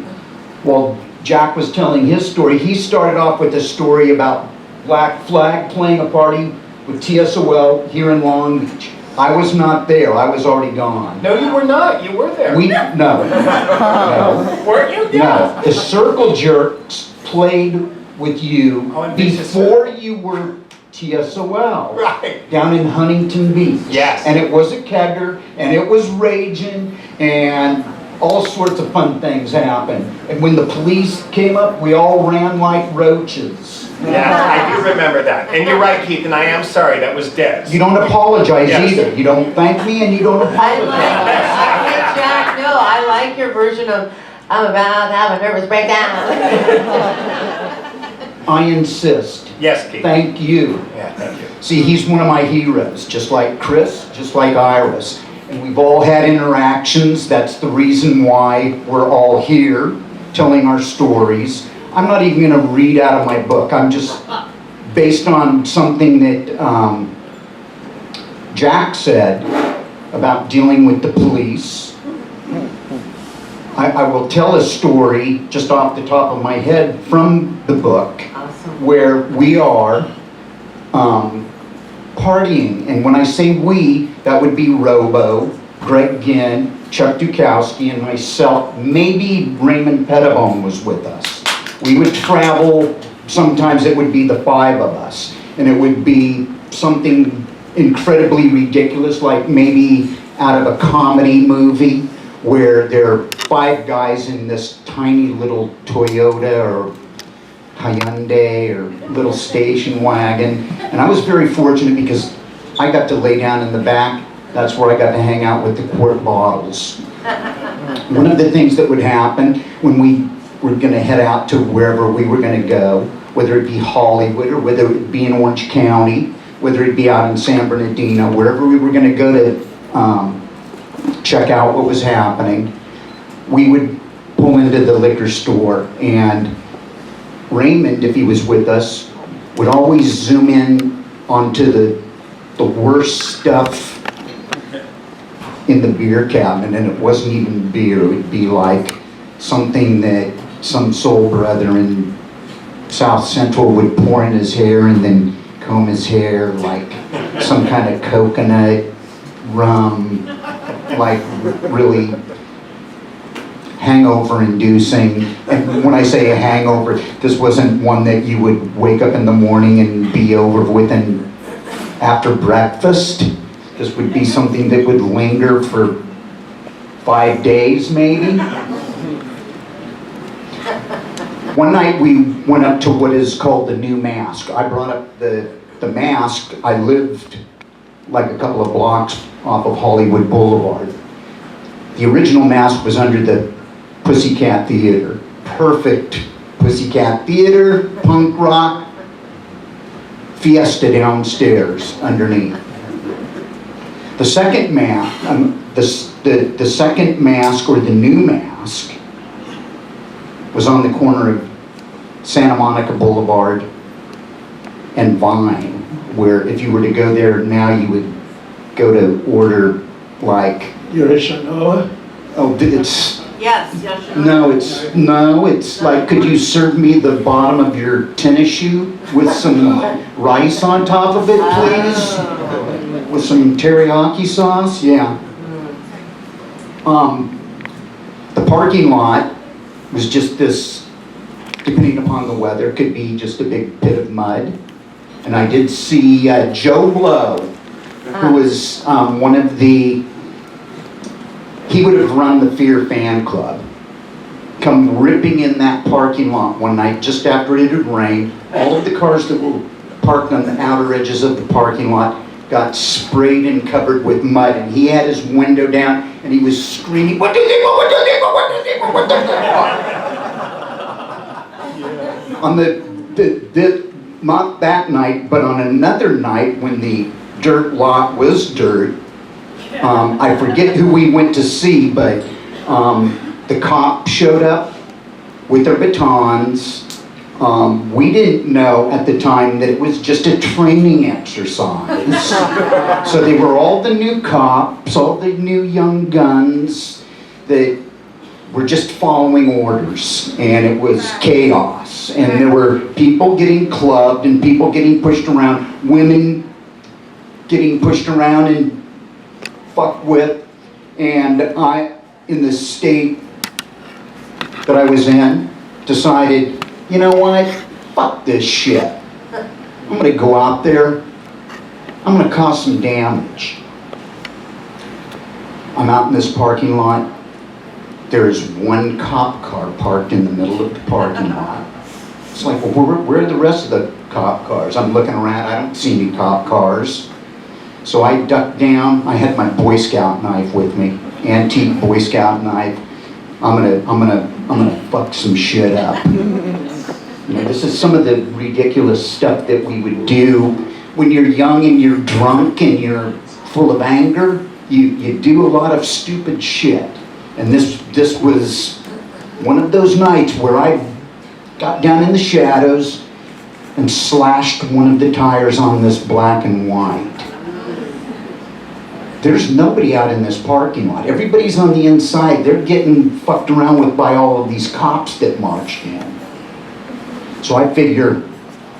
while Jack was telling his story, he started off with a story about Black Flag playing a party with TSOL here in Long Beach. I was not there, I was already gone. No, you were not. You were there. No. Weren't you? No, the Circle Jerks played with you Oh, in Beach before you were TSOL. Right. Down in Huntington Beach. Yes. And it was a kegger, and it was raging, and all sorts of fun things happened. And when the police came up, we all ran like roaches. Yeah, I do remember that. And you're right, Keith, and I am sorry, that was Des. You don't apologize Yes. either. You don't thank me, and you don't I like apologize. it. Jack, no, I like your version of, I'm about to have a nervous breakdown. I insist. Yes, Keith. Thank you. Yeah, thank you. See, he's one of my heroes, just like Chris, just like Iris. And we've all had interactions. That's the reason why we're all here, telling our stories. I'm not even going to read out of my book. I'm just based on something that Jack said about dealing with the police. I will tell a story just off the top of my head from the book Awesome. where we are partying. And when I say we, that would be Robo, Greg Ginn, Chuck Dukowski, and myself. Maybe Raymond Pettibone was with us. We would travel, sometimes it would be the five of us, and it would be something incredibly ridiculous, like maybe out of a comedy movie, where there are five guys in this tiny little Toyota or Hyundai or little station wagon. And I was very fortunate because I got to lay down in the back. That's where I got to hang out with the quart bottles. One of the things that would happen when we were going to head out to wherever we were going to go, whether it be Hollywood or whether it be in Orange County, whether it be out in San Bernardino, wherever we were going to go to check out what was happening, we would pull into the liquor store, and Raymond, if he was with us, would always zoom in onto the worst stuff in the beer cabinet, and it wasn't even beer. It would be like something that some soul brother in South Central would pour in his hair and then comb his hair, like some kind of coconut rum, like really hangover inducing. And when I say a hangover, this wasn't one that you would wake up in the morning and be over with and after breakfast. This would be something that would linger for 5 days maybe. One night we went up to what is called the New Mask. I brought up the Mask. I lived like a couple of blocks off of Hollywood Boulevard. The original Mask was under the Pussycat Theater. Perfect Pussycat Theater, punk rock, fiesta downstairs underneath. The second the second Mask, or the New Mask, was on the corner of Santa Monica Boulevard and Vine, where if you were to go there now, you would go to order like, You're a Shanoa? oh, it's, Yes, yes. no, it's like, could you serve me the bottom of your tennis shoe with some rice on top of it, please? With some teriyaki sauce? Yeah. The parking lot was just this, depending upon the weather, could be just a big pit of mud. And I did see Joe Blow, who was one of the, he would have run the Fear Fan Club, come ripping in that parking lot one night just after it had rained. All of the cars that were parked on the outer edges of the parking lot got sprayed and covered with mud, and he had his window down and he was screaming, "What do they want? What do they want? What do they want? What do they want?" On not that night, but on another night when the dirt lot was dirt, I forget who we went to see, but the cop showed up with their batons. We didn't know at the time that it was just a training exercise. So they were all the new cops, all the new young guns that were just following orders, and it was chaos. And there were people getting clubbed and people getting pushed around, women getting pushed around and fucked with. And I, in the state that I was in, decided, you know what, fuck this shit. I'm gonna go out there, I'm gonna cause some damage. I'm out in this parking lot. There's one cop car parked in the middle of the parking lot. It's like, well, where are the rest of the cop cars? I'm looking around, I don't see any cop cars. So I ducked down, I had my Boy Scout knife with me, antique Boy Scout knife. I'm gonna fuck some shit up. You know, this is some of the ridiculous stuff that we would do when you're young and you're drunk and you're full of anger. You do a lot of stupid shit. And this was one of those nights where I got down in the shadows and slashed one of the tires on this black and white. There's nobody out in this parking lot. Everybody's on the inside. They're getting fucked around with by all of these cops that marched in. So I figure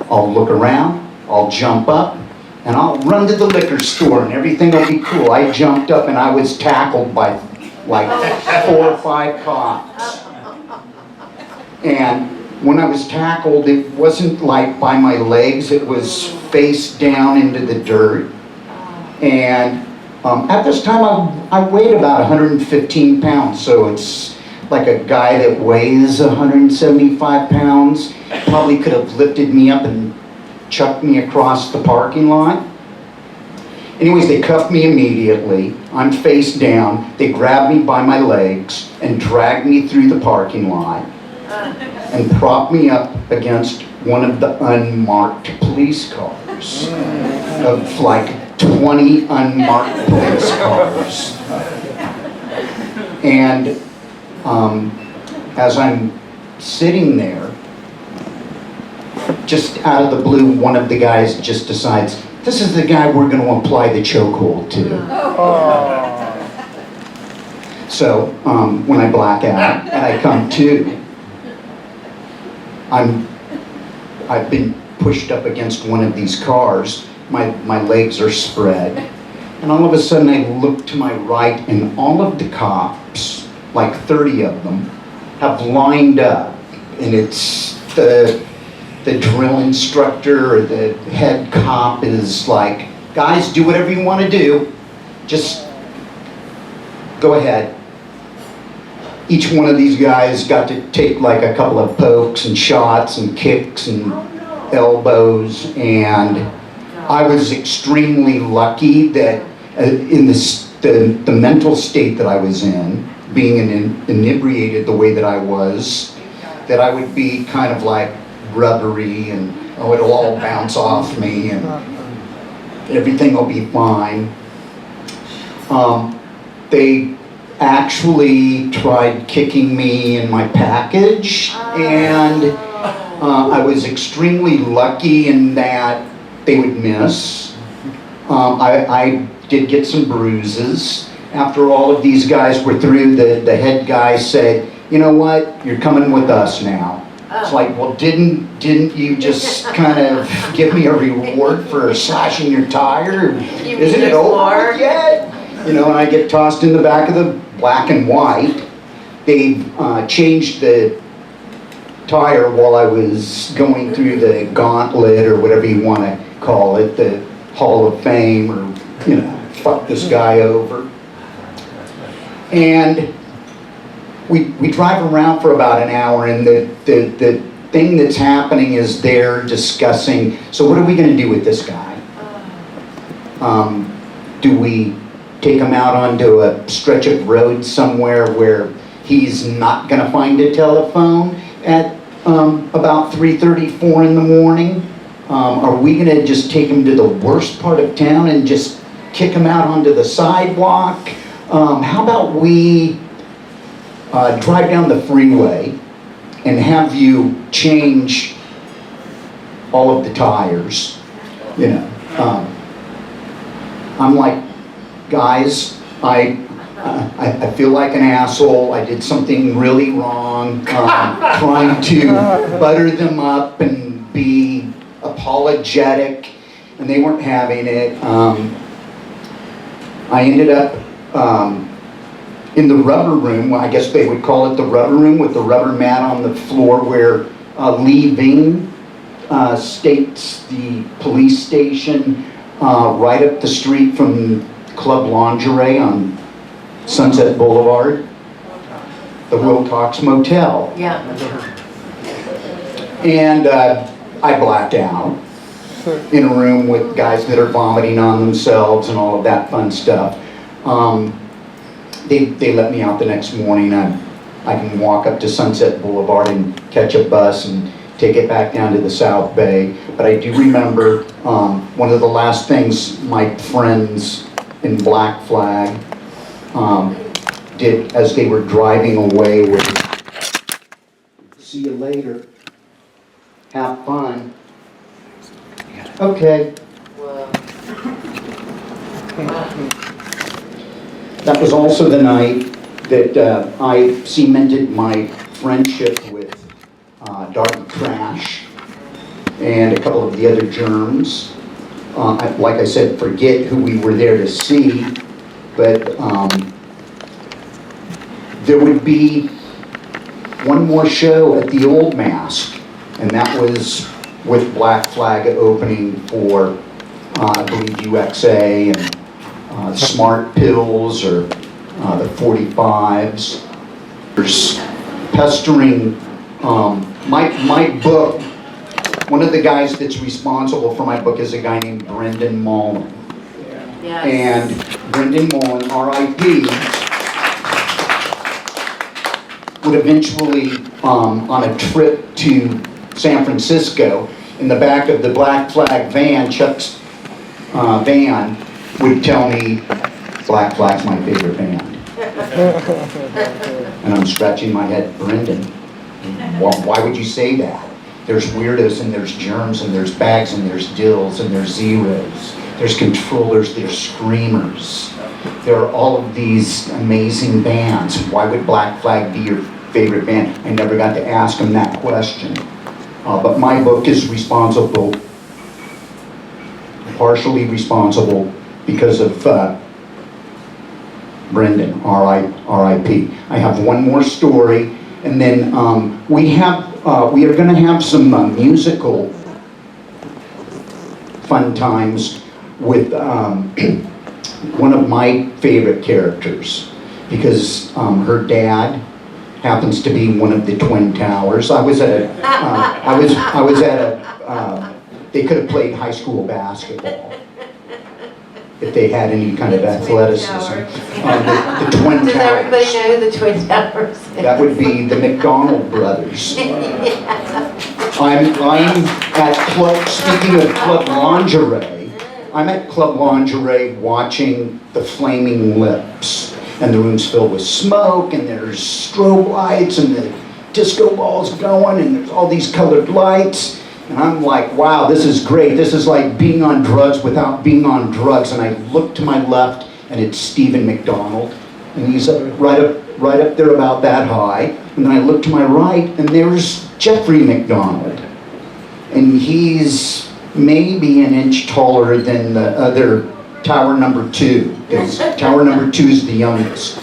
I'll look around, I'll jump up, and I'll run to the liquor store and everything will be cool. I jumped up and I was tackled by like 4 or 5 cops. And when I was tackled, it wasn't like by my legs, it was face down into the dirt. And at this time, I weighed about 115 pounds, so it's like a guy that weighs 175 pounds probably could have lifted me up and chucked me across the parking lot. Anyways, they cuffed me immediately. I'm face down. They grabbed me by my legs and dragged me through the parking lot and propped me up against one of the unmarked police cars of like 20 unmarked police cars. And as I'm sitting there, just out of the blue, one of the guys just decides, this is the guy we're going to apply the chokehold to. So when I black out and I come to, I've been pushed up against one of these cars. My legs are spread, and all of a sudden I look to my right, and all of the cops, like 30 of them, have lined up, and it's the drill instructor or the head cop is like, guys, do whatever you want to do, just go ahead. Each one of these guys got to take like a couple of pokes and shots and kicks and elbows, and I was extremely lucky that in the mental state that I was in, being inebriated the way that I was, that I would be kind of like rubbery and it'll all bounce off me and everything will be fine. They actually tried kicking me in my package, and I was extremely lucky in that they would miss. I did get some bruises. After all of these guys were through, the head guy said, you know what, you're coming with us now. It's like, well, didn't you just kind of give me a reward for slashing your tire? Isn't it over yet? You know, and I get tossed in the back of the black and white. They changed the tire while I was going through the gauntlet or whatever you want to call it, the Hall of Fame, or, you know, fuck this guy over. And we drive around for about an hour, and the thing that's happening is they're discussing, so what are we gonna do with this guy? Do we take him out onto a stretch of road somewhere where he's not gonna find a telephone at about 3:34 in the morning? Are we gonna just take him to the worst part of town and just kick him out onto the sidewalk? How about we drive down the freeway and have you change all of the tires, you know? I'm like, guys, I feel like an asshole. I did something really wrong, trying to butter them up and be apologetic, and they weren't having it. I ended up in the rubber room. Well, I guess they would call it the rubber room, with the rubber mat on the floor, where leaving states the police station right up the street from Club Lingerie on Sunset Boulevard, the Wilcox Motel. Yeah. And I blacked out in a room with guys that are vomiting on themselves and all of that fun stuff. They let me out the next morning. I can walk up to Sunset Boulevard and catch a bus and take it back down to the South Bay. But I do remember one of the last things my friends in Black Flag did as they were driving away was, "See you later. Have fun." Okay. Whoa. That was also the night that I cemented my friendship with Darby Crash and a couple of the other germs. Like I said, forget who we were there to see, but there would be one more show at the Old Mask, and that was with Black Flag opening for, I believe, UXA and Smart Pills, or the 45s. There's pestering, my book, one of the guys that's responsible for my book is a guy named Brendan Mullen. Yes. And Brendan Mullen, R.I.P., would eventually, on a trip to San Francisco, in the back of the Black Flag van, Chuck's van, would tell me, Black Flag's my favorite band. And I'm scratching my head, Brendan, why would you say that? There's weirdos, and there's germs, and there's bags, and there's dills, and there's zeros. There's controllers, there's screamers. There are all of these amazing bands. Why would Black Flag be your favorite band? I never got to ask him that question. But my book is responsible, partially responsible, because of Brendan, R.I.P. I have one more story, and then we are going to have some musical fun times with one of my favorite characters, because her dad happens to be one of the Twin Towers. I was at a they could have played high school basketball if they had any kind of athleticism. The Twin Towers. Does everybody know who the Twin Towers is? That would be the McDonald brothers. I'm at Club, speaking of Club Lingerie, I'm at Club Lingerie watching the Flaming Lips. And the room's filled with smoke, and there's strobe lights, and the disco ball's going, and there's all these colored lights. And I'm like, wow, this is great. This is like being on drugs without being on drugs. And I look to my left, and it's Stephen McDonald. And he's right up there about that high. And then I look to my right, and there's Jeffrey McDonald. And he's maybe an inch taller than the other Tower number 2, because Tower number 2 is the youngest.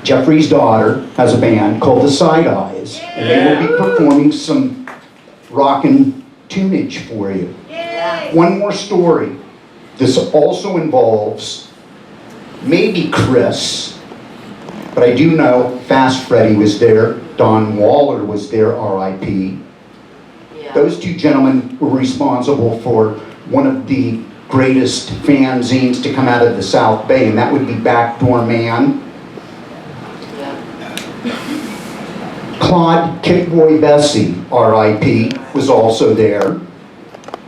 Jeffrey's daughter has a band called the Side Eyes, and they will be performing some rockin' tunage for you. Yeah. One more story. This also involves maybe Chris, but I do know Fast Freddy was there, Don Waller was there, RIP. Yeah. Those two gentlemen were responsible for one of the greatest fanzines to come out of the South Bay, and that would be Backdoor Man. Yeah. Claude Kickboy Bessie, RIP, was also there.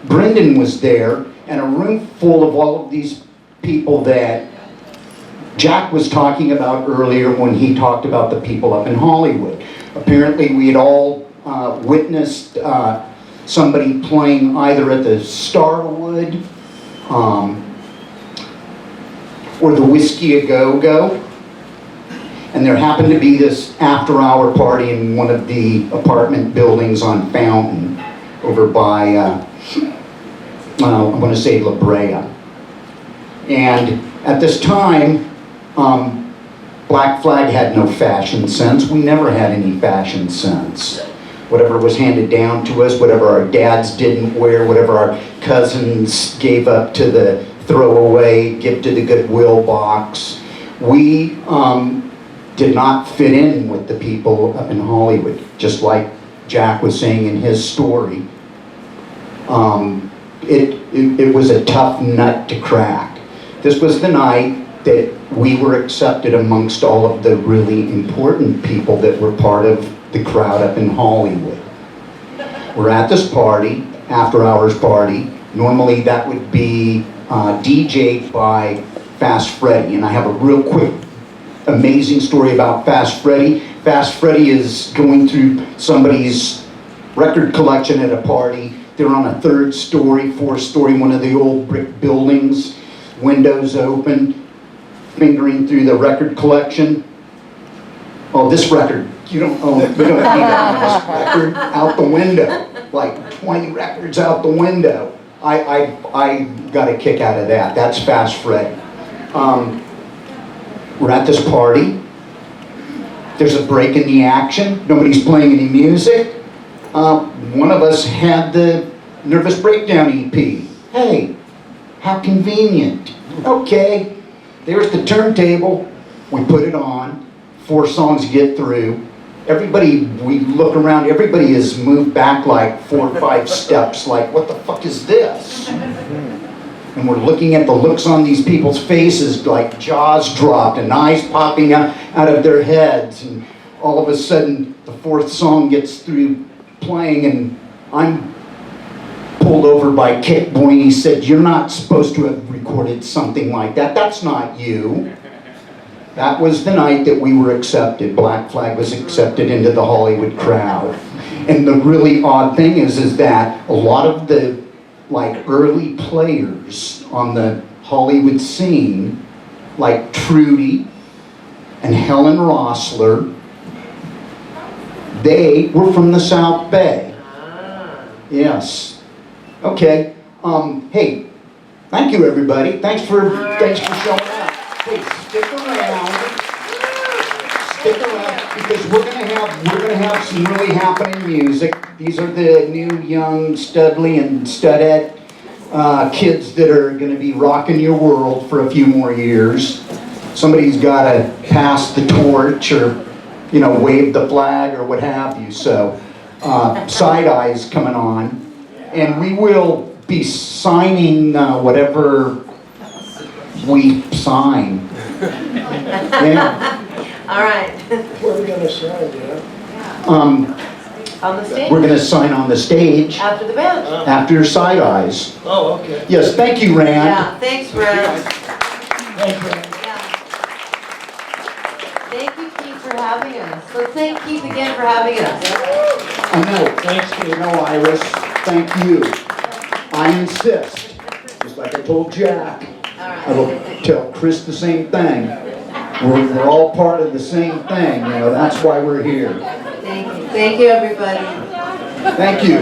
Brendan was there, and a room full of all of these people that Jack was talking about earlier when he talked about the people up in Hollywood. Apparently we had all witnessed somebody playing either at the Starwood or the Whiskey A Go-Go. And there happened to be this after-hour party in one of the apartment buildings on Fountain over by, I'm going to say La Brea. And at this time, Black Flag had no fashion sense. We never had any fashion sense. Whatever was handed down to us, whatever our dads didn't wear, whatever our cousins gave up to the throwaway, give to the Goodwill box, we did not fit in with the people up in Hollywood. Just like Jack was saying in his story, it was a tough nut to crack. This was the night that we were accepted amongst all of the really important people that were part of the crowd up in Hollywood. We're at this party, after hours party. Normally that would be DJ'd by Fast Freddy, and I have a real quick, amazing story about Fast Freddy. Fast Freddy is going through somebody's record collection at a party. They're on a third story, fourth story, one of the old brick buildings, windows open, fingering through the record collection. Oh, this record, you don't need this record out the window, like 20 records out the window. I got a kick out of that. That's Fast Freddy. We're at this party. There's a break in the action. Nobody's playing any music. One of us had the Nervous Breakdown EP. Hey, how convenient. Okay, there's the turntable. We put it on. 4 songs get through. Everybody, we look around, everybody has moved back like 4 or 5 steps, like, what the fuck is this? And we're looking at the looks on these people's faces, like jaws dropped and eyes popping out of their heads. And all of a sudden, the 4th song gets through playing, and I'm pulled over by Kit Boy, and he said, "You're not supposed to have recorded something like that. That's not you." That was the night that we were accepted. Black Flag was accepted into the Hollywood crowd. And the really odd thing is that a lot of the early players on the Hollywood scene, like Trudy and Helen Rossler, they were from the South Bay. Yes. Okay. Hey, thank you everybody. Thanks for showing up. Hey, stick around. Stick around because we're gonna have some really happening music. These are the new young Studley and Studette kids that are gonna be rocking your world for a few more years. Somebody's gotta pass the torch or, wave the flag or what have you. So, Side Eye's coming on, and we will be signing whatever we sign. Yeah. All right. What are we gonna say, yeah? On the stage? We're gonna sign on the stage After the band? after Side Eyes. Oh, okay. Yes, thank you, Rand. Yeah, thanks, Rand. Thank you. Yeah. Thank you, Keith, for having us. Let's thank Keith again for having us. I know, Thanks, Steve. Iris, thank you. I insist, just like I told Jack. All right. I will tell Chris the same thing. We're all part of the same thing, that's why we're here. Thank you. Thank you, everybody. Thank you.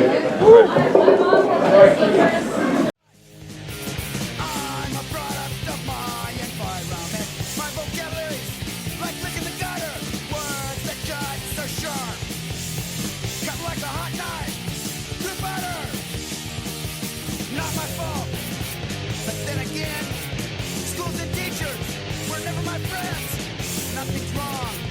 I'm a product of my environment. My vocabulary's like licking the gutter. Words that cut so sharp, cut like a hot knife through butter. Not my nothing's wrong.